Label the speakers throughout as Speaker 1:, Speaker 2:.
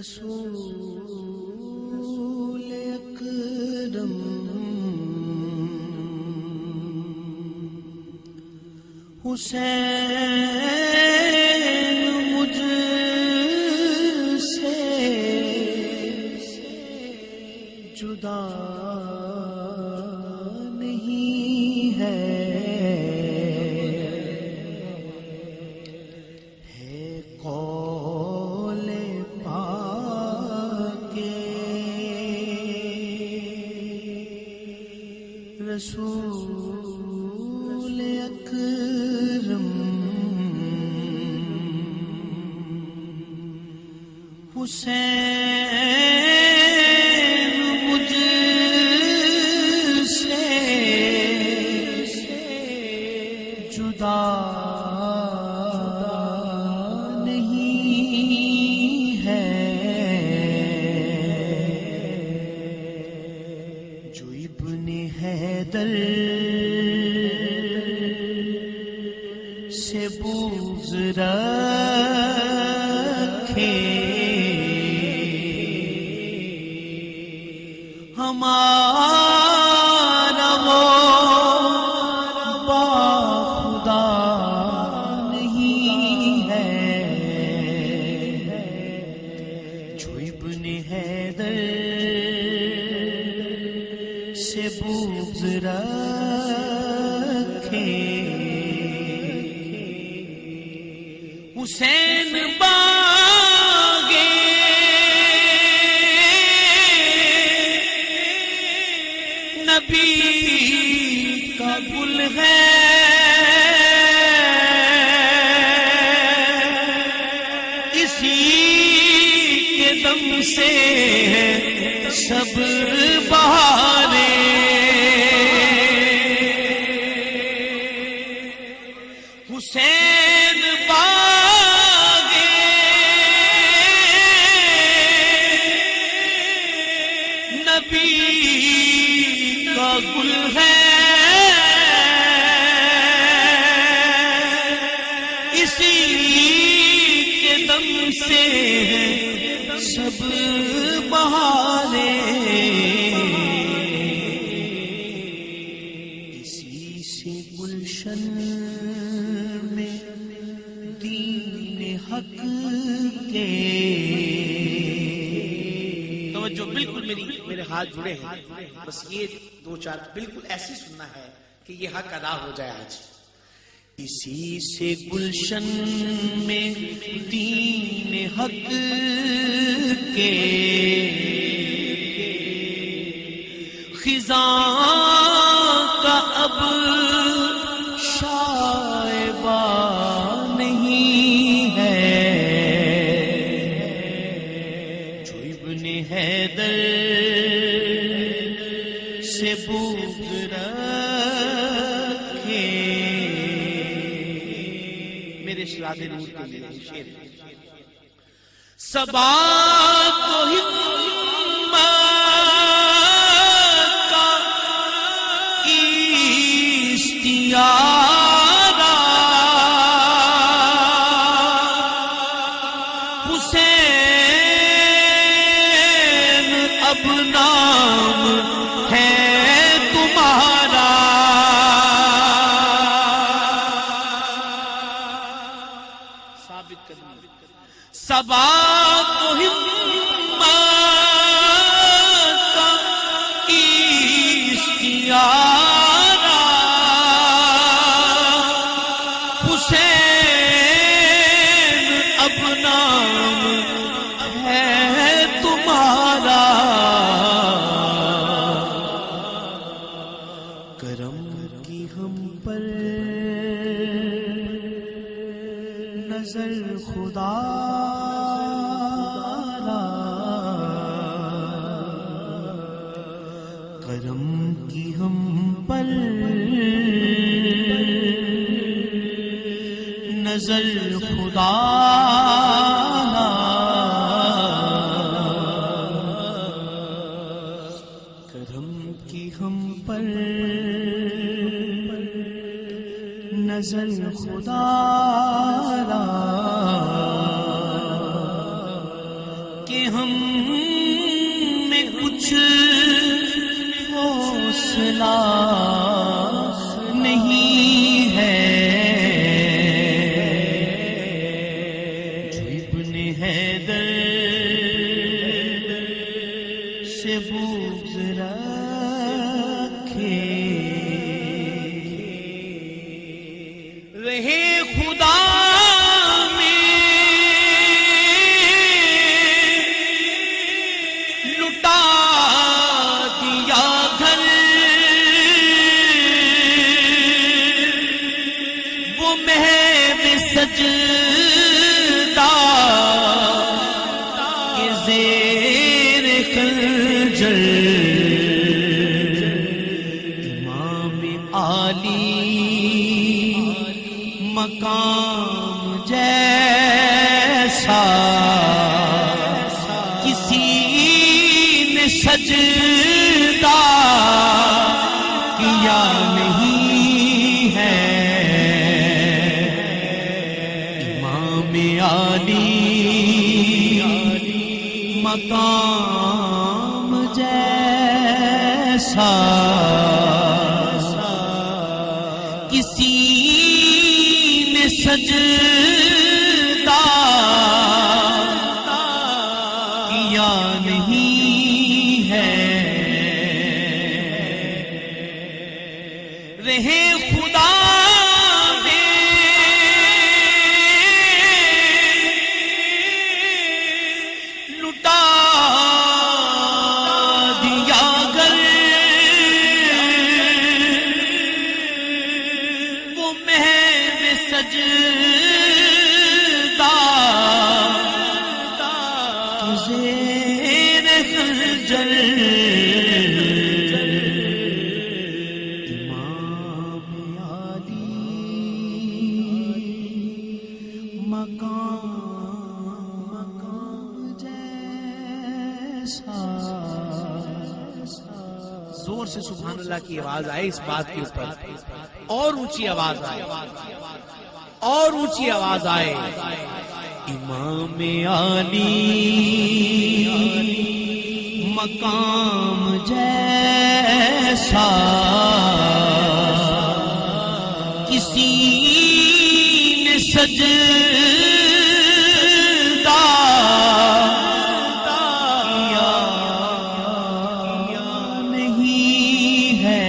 Speaker 1: رسول اکرم حسین مجھ سے جدا نہیں ہے قول پاک رسول اکرم حسین مجھ سے جدا نہیں ہے جو ابن حیدر سے بغض رکھے ہمارا وہ باخدا نہیں ہے جو ابن حیدر سے بغض رکھے حسین نبی کا گل ہے اسی کے دم سے سب بہاریں حسین باغے نبی کا گل ہے اسی کے دم سے سب بہاریں اسی سے گلشن میں دین حق کے
Speaker 2: توجہ بالکل میرے ہاتھ جڑے ہیں بس یہ دو چار بالکل ایسی سننا ہے کہ یہ حق ادا ہو جائے آج
Speaker 1: اسی سے گلشن میں دین حق کے خزاں کا اب شائبہ نہیں ہے جو ابن حیدر سے بغض رکھے
Speaker 2: میرے شراد نور کے لیے شعر
Speaker 1: صبا کو ہمت کا اشتیارہ حسین اب نام ہے تمہارا
Speaker 2: ثابت کرنا
Speaker 1: صبا کو ہمت کا اشتیارہ حسین اب نام ہے تمہارا کرم کی ہم پر نظر خدا کرم کی ہم پر نظر خدا کرم کی ہم پر نظر خدا کہ ہم کچھ حوصلہ نہیں ہے، جو ابن حیدر سے بغض رکھے،
Speaker 2: رہے خدا میں لٹا دیا گھر، وہ محب سجدہ کے زیر خنجر، امام عالی مقام جیسا کسی نے سجدہ کیا نہیں ہے، امام عالی مقام جیسا کسی سجدہ کیا نہیں ہے، رہے خدا میں لٹا دیا گھر، وہ محب سجدہ زیر خنجر، امام عالی مقام جیسا۔ زور سے سبحان اللہ کی آواز آئے اس بات کے اوپر، اور اونچی آواز آئے، اور اونچی آواز آئے،
Speaker 1: امام عالی مقام جیسا کسی نے سجدہ کیا نہیں ہے،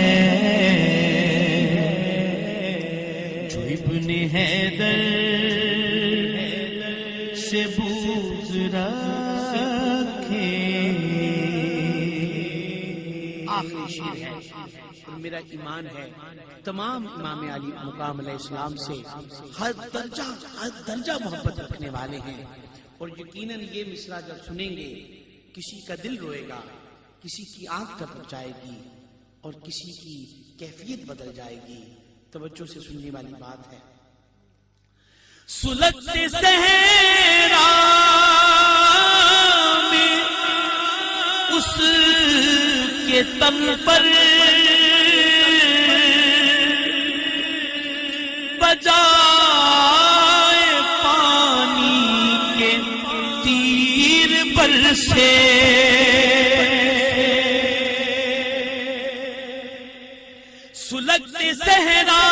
Speaker 1: جو ابن حیدر سے بغض رکھے۔
Speaker 2: آخری شعر ہے، اور میرا ایمان ہے تمام امام علی مقام علیہ السلام سے ہر درجہ محبت رکھنے والے ہیں، اور یقیناً یہ مصرع جب سنیں گے کسی کا دل روئے گا، کسی کی آنکھ ٹپک جائے گی، اور کسی کی کیفیت بدل جائے گی۔ توجہ سے سننے والی بات ہے۔
Speaker 1: سلگتے صحرا میں اس کے تن پر بجائے پانی کے تیر برسے، سلگتے صحرا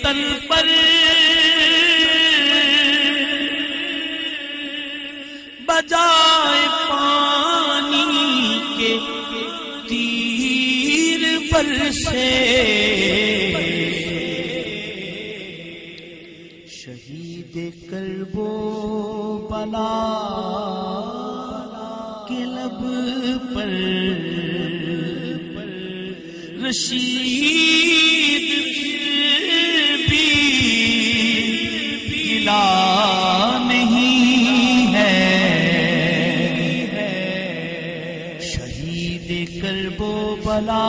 Speaker 1: تن پر بجائے پانی کے تیر برسے، شہید کرب و بلا کے لب پر رشید نہیں ہے، شہید کرب و بلا